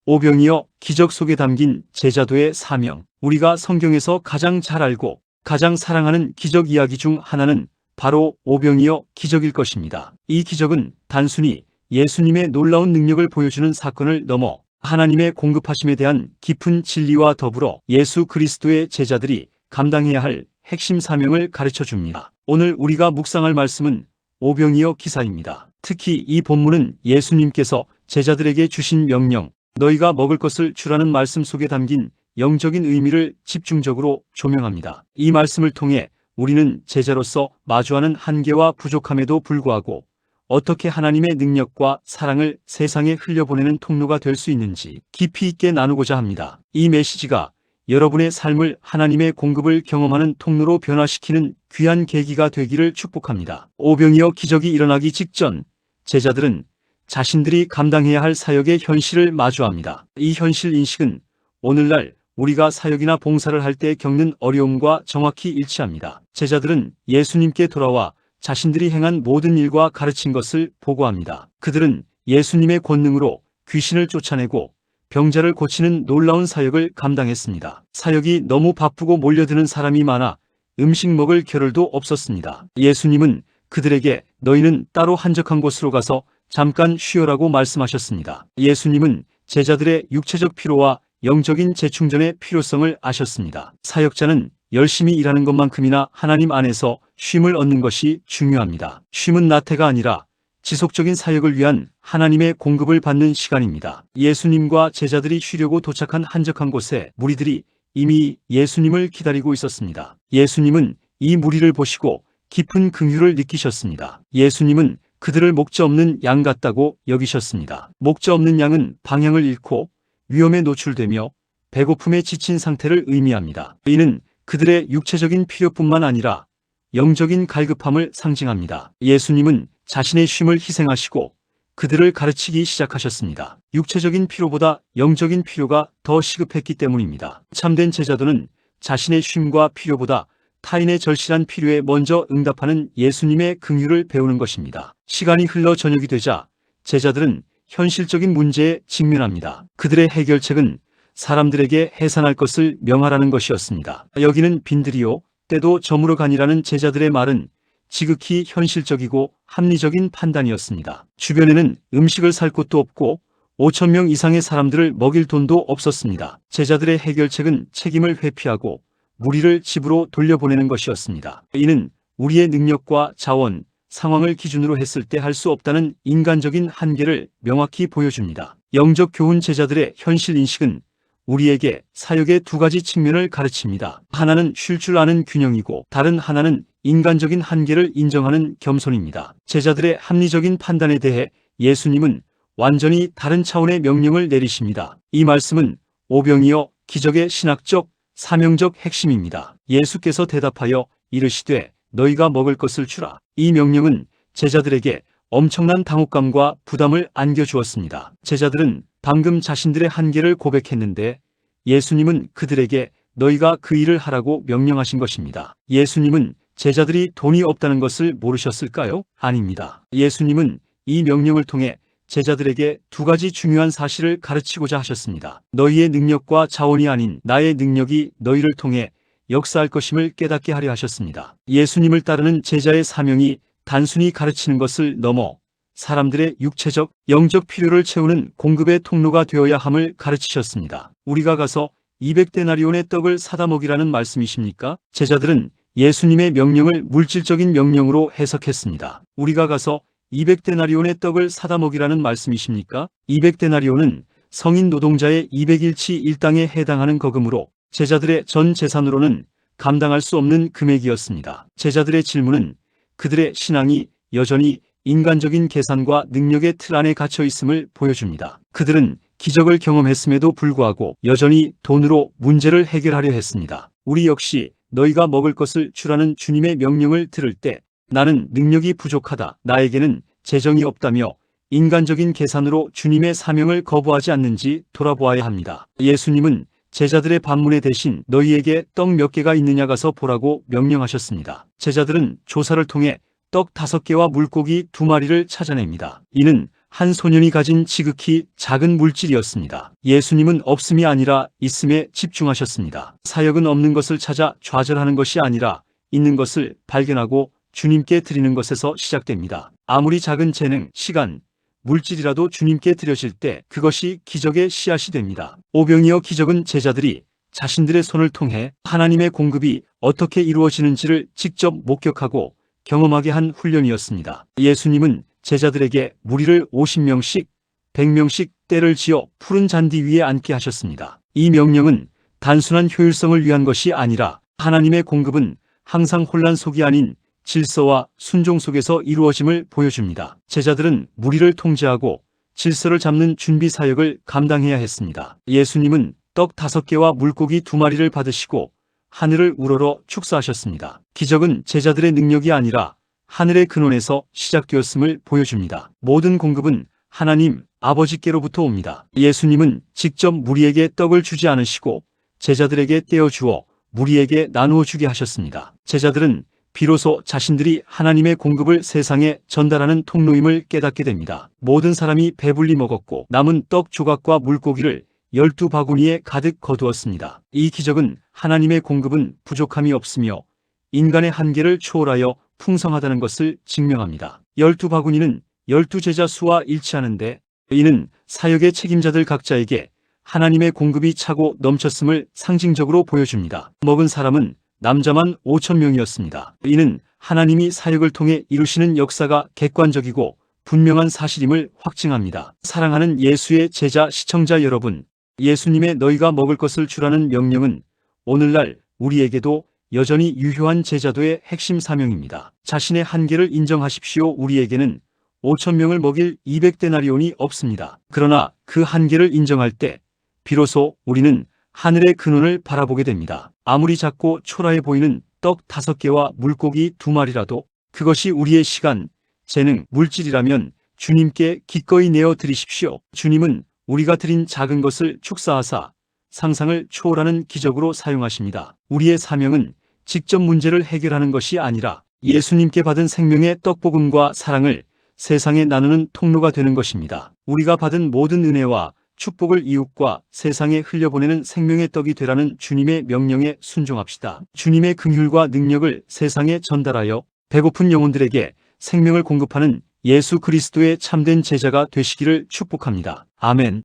오병이어 기적 속에 담긴 제자도의 사명. 우리가 성경에서 가장 잘 알고 가장 사랑하는 기적 이야기 중 하나는 바로 오병이어 기적일 것입니다. 이 기적은 단순히 예수님의 놀라운 능력을 보여주는 사건을 넘어 하나님의 공급하심에 대한 깊은 진리와 더불어 예수 그리스도의 제자들이 감당해야 할 핵심 사명을 가르쳐 줍니다. 오늘 우리가 묵상할 말씀은 오병이어 기사입니다. 특히 이 본문은 예수님께서 제자들에게 주신 명령, 너희가 먹을 것을 주라는 말씀 속에 담긴 영적인 의미를 집중적으로 조명합니다. 이 말씀을 통해 우리는 제자로서 마주하는 한계와 부족함에도 불구하고 어떻게 하나님의 능력과 사랑을 세상에 흘려보내는 통로가 될 수 있는지 깊이 있게 나누고자 합니다. 이 메시지가 여러분의 삶을 하나님의 공급을 경험하는 통로로 변화시키는 귀한 계기가 되기를 축복합니다. 오병이어 기적이 일어나기 직전 제자들은 자신들이 감당해야 할 사역의 현실을 마주합니다. 이 현실 인식은 오늘날 우리가 사역이나 봉사를 할 때 겪는 어려움과 정확히 일치합니다. 제자들은 예수님께 돌아와 자신들이 행한 모든 일과 가르친 것을 보고합니다. 그들은 예수님의 권능으로 귀신을 쫓아내고 병자를 고치는 놀라운 사역을 감당했습니다. 사역이 너무 바쁘고 몰려드는 사람이 많아 음식 먹을 겨를도 없었습니다. 예수님은 그들에게 너희는 따로 한적한 곳으로 가서 잠깐 쉬어라고 말씀하셨습니다. 예수님은 제자들의 육체적 피로와 영적인 재충전의 필요성을 아셨습니다. 사역자는 열심히 일하는 것만큼이나 하나님 안에서 쉼을 얻는 것이 중요합니다. 쉼은 나태가 아니라 지속적인 사역을 위한 하나님의 공급을 받는 시간입니다. 예수님과 제자들이 쉬려고 도착한 한적한 곳에 무리들이 이미 예수님을 기다리고 있었습니다. 예수님은 이 무리를 보시고 깊은 긍휼을 느끼셨습니다. 예수님은 그들을 목자 없는 양 같다고 여기셨습니다. 목자 없는 양은 방향을 잃고 위험에 노출되며 배고픔에 지친 상태를 의미합니다. 이는 그들의 육체적인 필요뿐만 아니라 영적인 갈급함을 상징합니다. 예수님은 자신의 쉼을 희생하시고 그들을 가르치기 시작하셨습니다. 육체적인 필요보다 영적인 필요가 더 시급했기 때문입니다. 참된 제자도는 자신의 쉼과 필요보다 타인의 절실한 필요에 먼저 응답하는 예수님의 긍휼을 배우는 것입니다. 시간이 흘러 저녁이 되자 제자들은 현실적인 문제에 직면합니다. 그들의 해결책은 사람들에게 해산할 것을 명하라는 것이었습니다. 여기는 빈들이요 때도 저물어 가니라는 제자들의 말은 지극히 현실적이고 합리적인 판단이었습니다. 주변에는 음식을 살 곳도 없고 5,000명 이상의 사람들을 먹일 돈도 없었습니다. 제자들의 해결책은 책임을 회피하고 무리를 집으로 돌려보내는 것이었습니다. 이는 우리의 능력과 자원, 상황을 기준으로 했을 때 할 수 없다는 인간적인 한계를 명확히 보여줍니다. 영적 교훈 제자들의 현실 인식은 우리에게 사역의 두 가지 측면을 가르칩니다. 하나는 쉴 줄 아는 균형이고 다른 하나는 인간적인 한계를 인정하는 겸손입니다. 제자들의 합리적인 판단에 대해 예수님은 완전히 다른 차원의 명령을 내리십니다. 이 말씀은 오병이어 기적의 신학적, 사명적 핵심입니다. 예수께서 대답하여 이르시되 너희가 먹을 것을 주라. 이 명령은 제자들에게 엄청난 당혹감과 부담을 안겨주었습니다. 제자들은 방금 자신들의 한계를 고백했는데 예수님은 그들에게 너희가 그 일을 하라고 명령하신 것입니다. 예수님은 제자들이 돈이 없다는 것을 모르셨을까요? 아닙니다. 예수님은 이 명령을 통해 제자들에게 두 가지 중요한 사실을 가르치고자 하셨습니다. 너희의 능력과 자원이 아닌 나의 능력이 너희를 통해 역사할 것임을 깨닫게 하려 하셨습니다. 예수님을 따르는 제자의 사명이 단순히 가르치는 것을 넘어 사람들의 육체적, 영적 필요를 채우는 공급의 통로가 되어야 함을 가르치셨습니다. 우리가 가서 200데나리온의 떡을 사다 먹이라는 말씀이십니까? 제자들은 예수님의 명령을 물질적인 명령으로 해석했습니다. 우리가 가서 200데나리온의 떡을 사다 먹이라는 말씀이십니까? 200데나리온은 성인 노동자의 200일치 일당에 해당하는 거금으로 제자들의 전 재산으로는 감당할 수 없는 금액이었습니다. 제자들의 질문은 그들의 신앙이 여전히 인간적인 계산과 능력의 틀 안에 갇혀 있음을 보여줍니다. 그들은 기적을 경험했음에도 불구하고 여전히 돈으로 문제를 해결하려 했습니다. 우리 역시 너희가 먹을 것을 주라는 주님의 명령을 들을 때 나는 능력이 부족하다, 나에게는 재정이 없다며 인간적인 계산으로 주님의 사명을 거부하지 않는지 돌아보아야 합니다. 예수님은 제자들의 반문에 대신 너희에게 떡 몇 개가 있느냐 가서 보라고 명령하셨습니다. 제자들은 조사를 통해 떡 5개와 물고기 2마리를 찾아냅니다. 이는 한 소년이 가진 지극히 작은 물질이었습니다. 예수님은 없음이 아니라 있음에 집중하셨습니다. 사역은 없는 것을 찾아 좌절하는 것이 아니라 있는 것을 발견하고 주님께 드리는 것에서 시작됩니다. 아무리 작은 재능, 시간, 물질이라도 주님께 드려질 때 그것이 기적의 씨앗이 됩니다. 오병이어 기적은 제자들이 자신들의 손을 통해 하나님의 공급이 어떻게 이루어지는지를 직접 목격하고 경험하게 한 훈련이었습니다. 예수님은 제자들에게 무리를 50명씩, 100명씩 떼를 지어 푸른 잔디 위에 앉게 하셨습니다. 이 명령은 단순한 효율성을 위한 것이 아니라 하나님의 공급은 항상 혼란 속이 아닌 질서와 순종 속에서 이루어짐을 보여줍니다. 제자들은 무리를 통제하고 질서를 잡는 준비 사역을 감당해야 했습니다. 예수님은 떡 5개와 물고기 2마리를 받으시고 하늘을 우러러 축사하셨습니다. 기적은 제자들의 능력이 아니라 하늘의 근원에서 시작되었음을 보여줍니다. 모든 공급은 하나님 아버지께로부터 옵니다. 예수님은 직접 무리에게 떡을 주지 않으시고 제자들에게 떼어 주어 무리에게 나누어 주게 하셨습니다. 제자들은 비로소 자신들이 하나님의 공급을 세상에 전달하는 통로임을 깨닫게 됩니다. 모든 사람이 배불리 먹었고 남은 떡 조각과 물고기를 12바구니에 가득 거두었습니다. 이 기적은 하나님의 공급은 부족함이 없으며 인간의 한계를 초월하여 풍성하다는 것을 증명합니다. 12바구니는 12제자 수와 일치하는데 이는 사역의 책임자들 각자에게 하나님의 공급이 차고 넘쳤음을 상징적으로 보여줍니다. 먹은 사람은 남자만 5,000명이었습니다. 이는 하나님이 사역을 통해 이루시는 역사가 객관적이고 분명한 사실임을 확증합니다. 사랑하는 예수의 제자 시청자 여러분, 예수님의 너희가 먹을 것을 주라는 명령은 오늘날 우리에게도 여전히 유효한 제자도의 핵심 사명입니다. 자신의 한계를 인정하십시오. 우리에게는 5,000명을 먹일 200데나리온이 없습니다. 그러나 그 한계를 인정할 때 비로소 우리는 하늘의 근원을 바라보게 됩니다. 아무리 작고 초라해 보이는 떡 5개와 물고기 2마리라도 그것이 우리의 시간, 재능, 물질이라면 주님께 기꺼이 내어 드리십시오. 주님은 우리가 드린 작은 것을 축사하사 상상을 초월하는 기적으로 사용하십니다. 우리의 사명은 직접 문제를 해결하는 것이 아니라 예수님께 받은 생명의 떡복음과 사랑을 세상에 나누는 통로가 되는 것입니다. 우리가 받은 모든 은혜와 축복을 이웃과 세상에 흘려보내는 생명의 떡이 되라는 주님의 명령에 순종합시다. 주님의 긍휼과 능력을 세상에 전달하여 배고픈 영혼들에게 생명을 공급하는 예수 그리스도의 참된 제자가 되시기를 축복합니다. 아멘.